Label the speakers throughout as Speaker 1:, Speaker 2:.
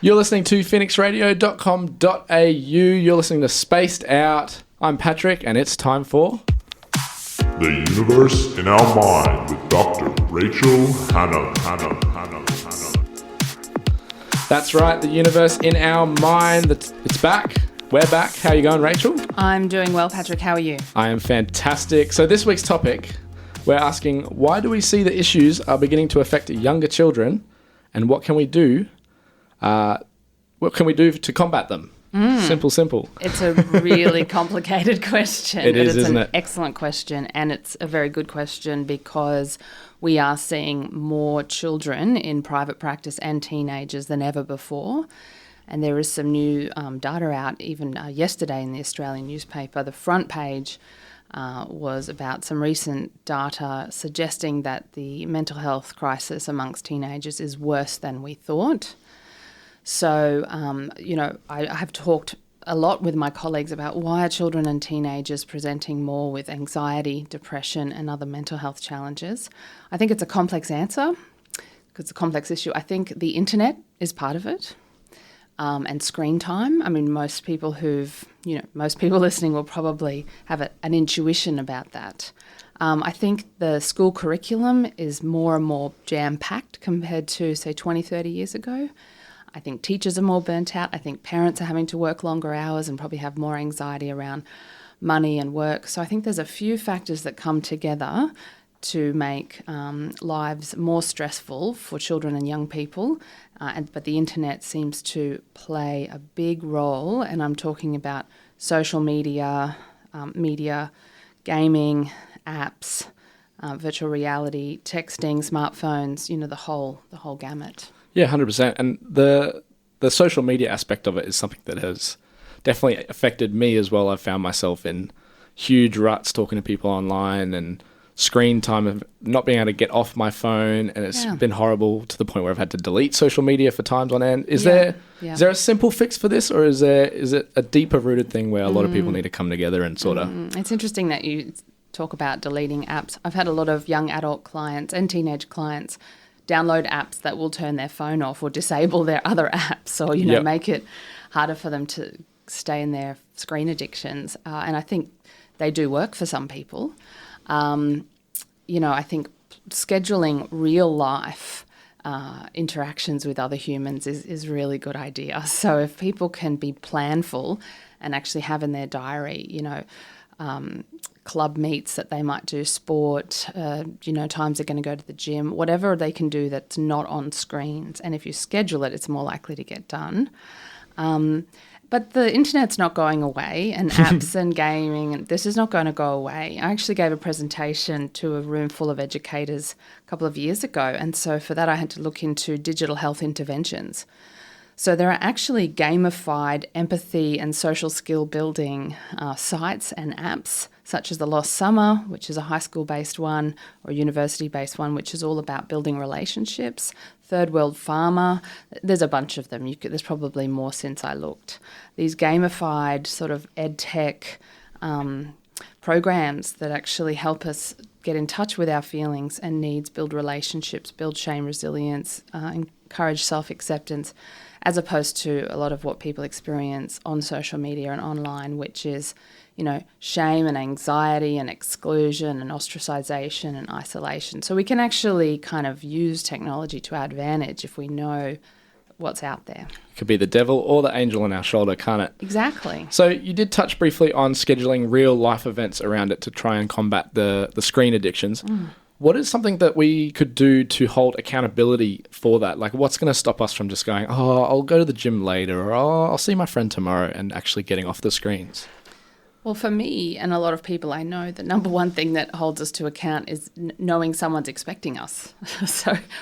Speaker 1: You're listening to phoenixradio.com.au. You're listening to Spaced Out. I'm Patrick, and it's time for...
Speaker 2: The Universe in Our Mind with Dr. Rachel Hannam.
Speaker 1: That's right, The Universe in Our Mind. It's back. We're back. How are you going, Rachel?
Speaker 3: I'm doing well, Patrick. How are you?
Speaker 1: I am fantastic. So this week's topic, we're asking, why do we see the issues are beginning to affect younger children, and what can we do? What can we do to combat them? Simple.
Speaker 3: It's a really complicated question.
Speaker 1: It is, isn't it?
Speaker 3: It's an excellent question, and it's a very good question because we are seeing more children in private practice and teenagers than ever before. And there is some new data out even yesterday in the Australian newspaper. The front page was about some recent data suggesting that the mental health crisis amongst teenagers is worse than we thought. So, I have talked a lot with my colleagues about why are children and teenagers presenting more with anxiety, depression and other mental health challenges. I think it's a complex answer because it's a complex issue. I think the internet is part of it. And screen time. I mean, most people listening will probably have an intuition about that. I think the school curriculum is more and more jam-packed compared to, say, 20, 30 years ago. I think teachers are more burnt out. I think parents are having to work longer hours and probably have more anxiety around money and work. So I think there's a few factors that come together to make lives more stressful for children and young people. But the internet seems to play a big role, and I'm talking about social media, gaming, apps, virtual reality, texting, smartphones, the whole gamut.
Speaker 1: Yeah, 100%. And the social media aspect of it is something that has definitely affected me as well. I've found myself in huge ruts talking to people online and screen time of not being able to get off my phone, and it's been horrible to the point where I've had to delete social media for times on end. Is there a simple fix for this, or is it a deeper rooted thing where a lot of people need to come together and sort of...
Speaker 3: It's interesting that you talk about deleting apps. I've had a lot of young adult clients and teenage clients download apps that will turn their phone off or disable their other apps, or make it harder for them to stay in their screen addictions. And I think they do work for some people. I think scheduling real life interactions with other humans is a really good idea. So if people can be planful and actually have in their diary, club meets that they might do, sport, times they're going to go to the gym, whatever they can do that's not on screens. And if you schedule it, it's more likely to get done. But the internet's not going away, and apps and gaming, this is not going to go away. I actually gave a presentation to a room full of educators a couple of years ago, and so for that I had to look into digital health interventions. So there are actually gamified empathy and social skill building sites and apps, such as The Lost Summer, which is a high school-based one, or a university-based one, which is all about building relationships. Third World Farmer, there's a bunch of them. There's probably more since I looked. These gamified sort of ed tech programs that actually help us get in touch with our feelings and needs, build relationships, build shame resilience, encourage self-acceptance, as opposed to a lot of what people experience on social media and online, which is, shame and anxiety and exclusion and ostracization and isolation. So we can actually kind of use technology to our advantage if we know what's out there.
Speaker 1: It could be the devil or the angel on our shoulder, can't it?
Speaker 3: Exactly.
Speaker 1: So you did touch briefly on scheduling real life events around it to try and combat the screen addictions. What is something that we could do to hold accountability for that? Like, what's going to stop us from just going, I'll go to the gym later, or I'll see my friend tomorrow, and actually getting off the screens?
Speaker 3: Well, for me and a lot of people I know, the number one thing that holds us to account is knowing someone's expecting us.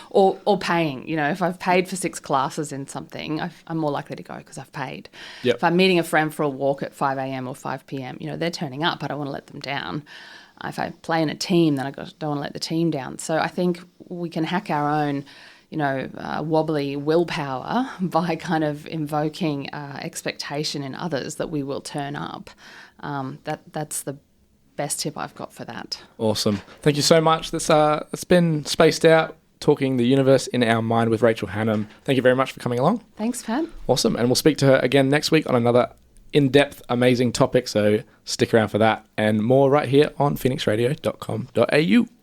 Speaker 3: or paying. If I've paid for 6 classes in something, I'm more likely to go because I've paid.
Speaker 1: Yep.
Speaker 3: If I'm meeting a friend for a walk at 5 a.m. or 5 p.m., they're turning up. I don't want to let them down. If I play in a team, then I don't want to let the team down. So I think we can hack our own wobbly willpower by kind of invoking expectation in others that we will turn up. That's the best tip I've got for that.
Speaker 1: Awesome. Thank you so much. It's been Spaced Out. talking the universe in our mind with Rachel Hannam. Thank you very much for coming along.
Speaker 3: Thanks, Pat.
Speaker 1: Awesome. And we'll speak to her again next week on another in-depth, amazing topic. So stick around for that and more right here on phoenixradio.com.au.